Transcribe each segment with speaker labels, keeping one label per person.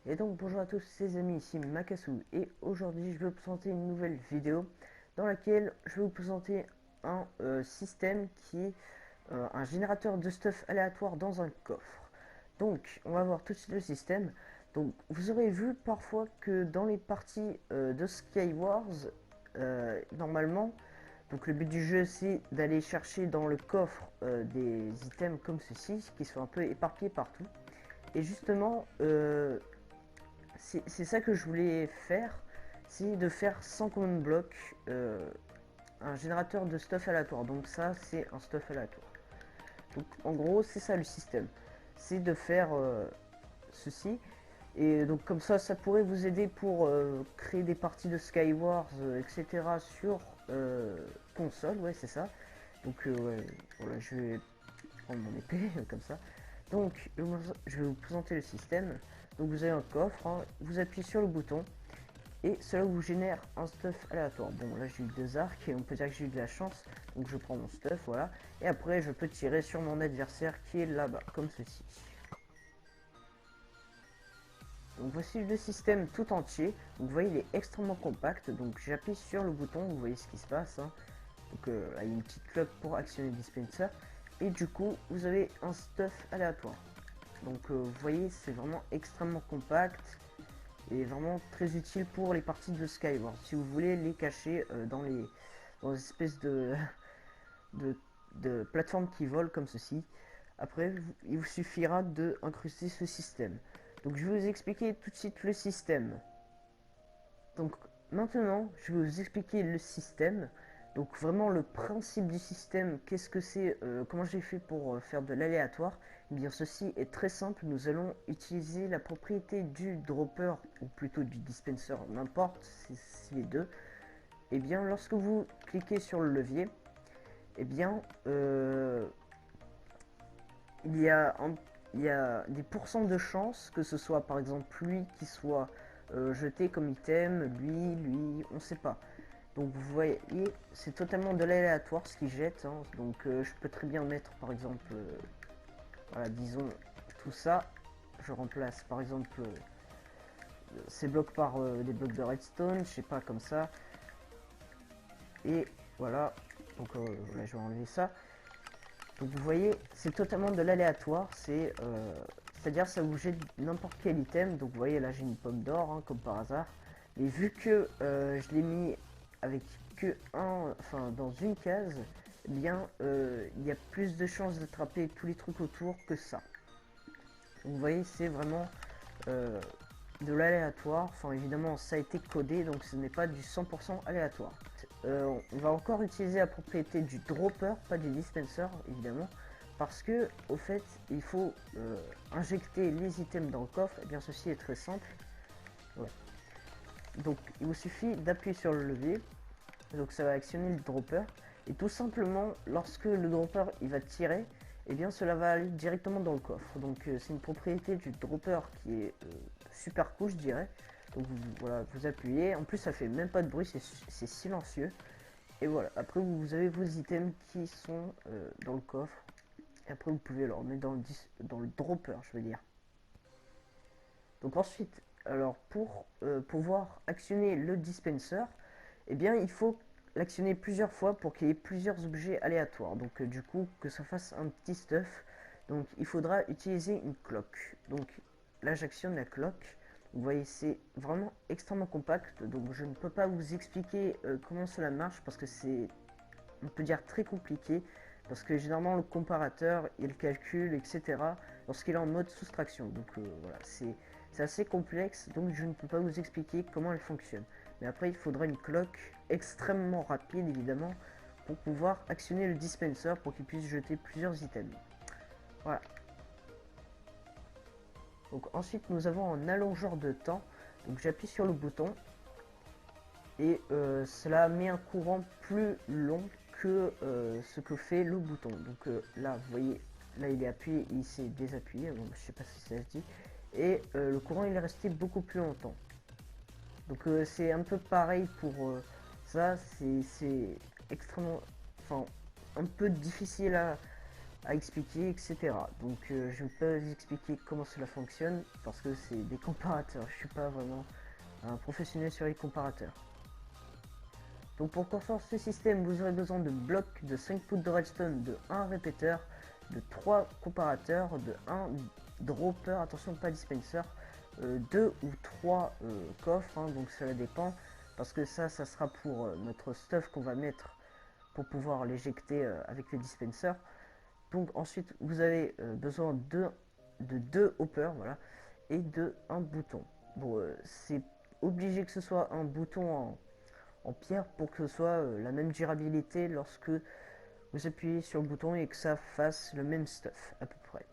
Speaker 1: Et donc bonjour à tous ces amis, ici Makasu et aujourd'hui je vais vous présenter une nouvelle vidéo dans laquelle je vais vous présenter un système qui est un générateur de stuff aléatoire dans un coffre. Donc on va voir tout de suite le système. Donc vous aurez vu parfois que dans les parties de Skywars, normalement, donc le but du jeu c'est d'aller chercher dans le coffre des items comme ceci qui sont un peu éparpillés partout. Et justement, c'est ça que je voulais faire, c'est de faire sans command block un générateur de stuff aléatoire. Donc ça, c'est un stuff aléatoire. Donc en gros, c'est ça le système. C'est de faire ceci. Et donc comme ça pourrait vous aider pour créer des parties de Skywars, etc. sur console, ouais, c'est ça. Donc ouais, voilà, je vais prendre mon épée comme ça. Donc je vais vous présenter le système. Donc vous avez un coffre, hein, vous appuyez sur le bouton et cela vous génère un stuff aléatoire. Bon là j'ai eu 2 arcs et on peut dire que j'ai eu de la chance, donc je prends mon stuff, voilà. Et après je peux tirer sur mon adversaire qui est là-bas, comme ceci. Donc voici le système tout entier. Donc, vous voyez il est extrêmement compact, donc j'appuie sur le bouton, vous voyez ce qui se passe, hein. Donc là il y a une petite cloque pour actionner le dispenser. Et du coup vous avez un stuff aléatoire. Donc vous voyez c'est vraiment extrêmement compact et vraiment très utile pour les parties de Skyward. Si vous voulez les cacher dans les espèces de, de plateformes qui volent comme ceci. Après il vous suffira de incruster ce système. Donc je vais vous expliquer tout de suite le système. Donc maintenant, je vais vous expliquer le système. Donc vraiment le principe du système, qu'est-ce que c'est, comment j'ai fait pour faire de l'aléatoire. Eh bien ceci est très simple, nous allons utiliser la propriété du dropper, ou plutôt du dispenser, n'importe, c'est les deux. Et bien lorsque vous cliquez sur le levier, eh bien il y a il y a des pourcents de chances que ce soit par exemple lui qui soit jeté comme item, lui, on sait pas. Donc vous voyez, c'est totalement de l'aléatoire ce qu'il jette, hein. Donc je peux très bien mettre par exemple, voilà, disons tout ça. Je remplace par exemple ces blocs par des blocs de redstone, je sais pas, comme ça. Et voilà, donc là je vais enlever ça. Donc vous voyez, c'est totalement de l'aléatoire, c'est-à-dire ça vous jette n'importe quel item. Donc vous voyez là j'ai une pomme d'or, hein, comme par hasard. Mais vu que je l'ai mis avec que enfin dans une case, eh bien il y a plus de chances d'attraper tous les trucs autour que ça. Donc vous voyez, c'est vraiment de l'aléatoire. Enfin évidemment ça a été codé, donc ce n'est pas du 100% aléatoire. On va encore utiliser la propriété du dropper, pas du dispenser évidemment, parce que au fait il faut injecter les items dans le coffre. Et bien ceci est très simple. Ouais. Donc il vous suffit d'appuyer sur le levier, donc ça va actionner le dropper, et tout simplement lorsque le dropper il va tirer, et bien cela va aller directement dans le coffre. Donc c'est une propriété du dropper qui est super cool, je dirais. Donc voilà, vous appuyez, en plus ça fait même pas de bruit, c'est silencieux. Et voilà, après vous avez vos items qui sont dans le coffre, et après vous pouvez leur mettre dans le dropper, je veux dire. Donc ensuite, alors pour pouvoir actionner le dispenser, eh bien il faut l'actionner plusieurs fois pour qu'il y ait plusieurs objets aléatoires. Donc du coup, que ça fasse un petit stuff, donc il faudra utiliser une cloque. Donc là j'actionne la cloque. Vous voyez, c'est vraiment extrêmement compact, donc je ne peux pas vous expliquer comment cela marche parce que c'est, on peut dire, très compliqué, parce que généralement le comparateur il calcule, etc. lorsqu'il est en mode soustraction. Donc voilà, c'est assez complexe, donc je ne peux pas vous expliquer comment elle fonctionne. Mais après il faudra une cloque extrêmement rapide évidemment pour pouvoir actionner le dispenser pour qu'il puisse jeter plusieurs items. Voilà. Donc ensuite nous avons un allongeur de temps. Donc j'appuie sur le bouton et cela met un courant plus long que ce que fait le bouton. Donc là vous voyez, là il est appuyé et il s'est désappuyé, donc je sais pas si ça se dit, et le courant il est resté beaucoup plus longtemps. Donc c'est un peu pareil pour ça, c'est extrêmement, enfin un peu difficile à expliquer, etc. Donc je ne vais pas vous expliquer comment cela fonctionne parce que c'est des comparateurs. Je suis pas vraiment un professionnel sur les comparateurs. Donc pour construire ce système, vous aurez besoin de blocs, de 5 poutres de redstone, de 1 répéteur, de 3 comparateurs, de 1 dropper, attention pas dispenser, 2 ou 3 coffres, hein, donc cela dépend, parce que ça sera pour notre stuff qu'on va mettre pour pouvoir l'éjecter avec le dispenser. Donc ensuite vous avez besoin de 2 hoppers, voilà, et de un bouton. Bon, c'est obligé que ce soit un bouton en pierre pour que ce soit la même durabilité lorsque vous appuyez sur le bouton et que ça fasse le même stuff à peu près.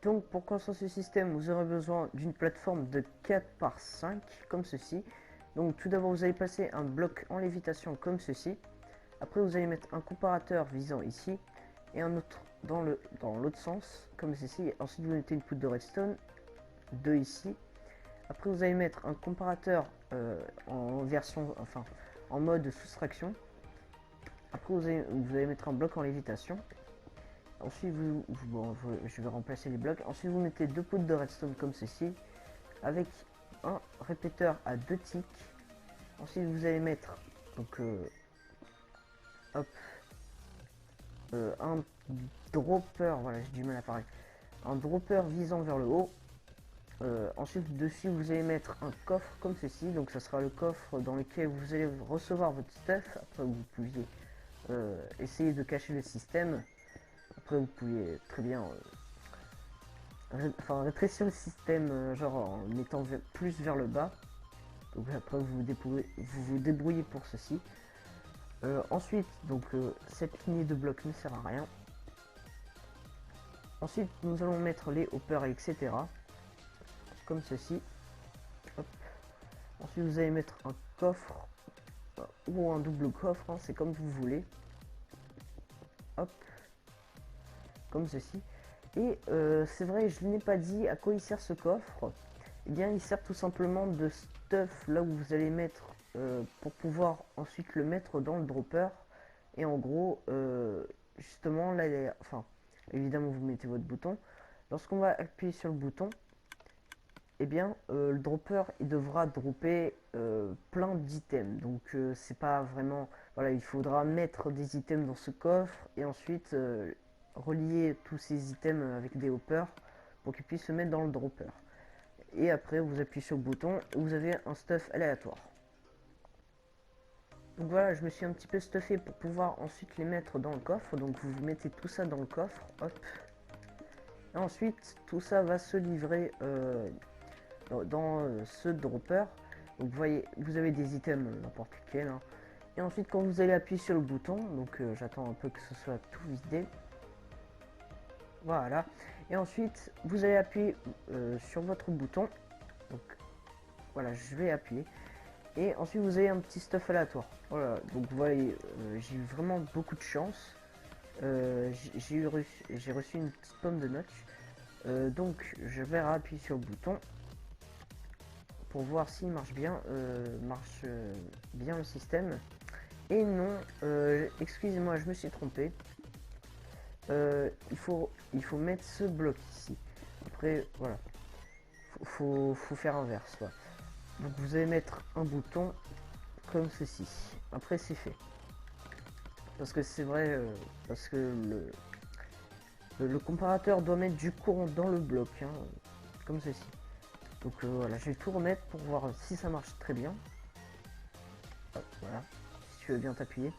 Speaker 1: Donc pour construire ce système, vous aurez besoin d'une plateforme de 4 par 5 comme ceci. Donc tout d'abord vous allez passer un bloc en lévitation comme ceci. Après vous allez mettre un comparateur visant ici et un autre dans l'autre sens comme ceci. Ensuite vous mettez une poutre de redstone, 2 ici. Après vous allez mettre un comparateur en version, enfin en mode soustraction. Après vous allez mettre un bloc en lévitation. Ensuite je vais remplacer les blocs. Ensuite vous mettez 2 poutres de redstone comme ceci avec un répéteur à 2 ticks. Ensuite vous allez mettre donc hop, un dropper, voilà j'ai du mal à parler, un dropper visant vers le haut. Ensuite dessus vous allez mettre un coffre comme ceci, donc ça sera le coffre dans lequel vous allez recevoir votre stuff. Après vous pouviez essayer de cacher le système. Après vous pouvez très bien rétrécir le système genre en mettant plus vers le bas. Donc après vous vous débrouillez pour ceci. Ensuite donc cette lignée de blocs ne sert à rien. Ensuite nous allons mettre les hoppers etc. Comme ceci. Hop. Ensuite vous allez mettre un coffre ou un double coffre, hein, c'est comme vous voulez. Hop. Comme ceci. Et c'est vrai, je n'ai pas dit à quoi il sert ce coffre. Eh bien il sert tout simplement de stuff là où vous allez mettre pour pouvoir ensuite le mettre dans le dropper. Et en gros justement là enfin évidemment vous mettez votre bouton. Lorsqu'on va appuyer sur le bouton, et bien le dropper il devra dropper plein d'items. Donc c'est pas vraiment, voilà, il faudra mettre des items dans ce coffre et ensuite relier tous ces items avec des hoppers pour qu'ils puissent se mettre dans le dropper. Et après vous appuyez sur le bouton et vous avez un stuff aléatoire. Donc voilà, je me suis un petit peu stuffé pour pouvoir ensuite les mettre dans le coffre. Donc vous mettez tout ça dans le coffre, hop. Et ensuite tout ça va se livrer dans ce dropper. Donc vous voyez, vous avez des items n'importe lesquels, hein. Et ensuite quand vous allez appuyer sur le bouton, donc j'attends un peu que ce soit tout vidé. Voilà. Et ensuite vous allez appuyer sur votre bouton. Donc voilà, je vais appuyer. Et ensuite vous avez un petit stuff aléatoire. Voilà, donc vous voyez, j'ai eu vraiment beaucoup de chance. J'ai reçu une petite pomme de notch. Donc je vais appuyer sur le bouton pour voir s'il marche bien, bien le système. Et non, excusez-moi, je me suis trompé. Il faut mettre ce bloc ici. Après, voilà, faut faire inverse. Voilà. Donc vous allez mettre un bouton comme ceci. Après c'est fait. Parce que c'est vrai, parce que le comparateur doit mettre du courant dans le bloc, hein, comme ceci. Donc voilà, je vais tout remettre pour voir si ça marche très bien. Hop, voilà, si tu veux bien t'appuyer.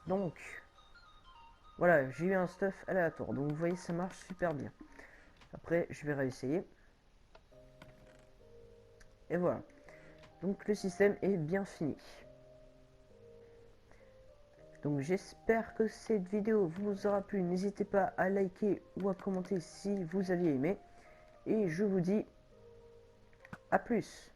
Speaker 1: Donc voilà, j'ai eu un stuff aléatoire. Donc vous voyez, ça marche super bien. Après, je vais réessayer. Et voilà. Donc le système est bien fini. Donc j'espère que cette vidéo vous aura plu. N'hésitez pas à liker ou à commenter si vous aviez aimé. Et je vous dis à plus.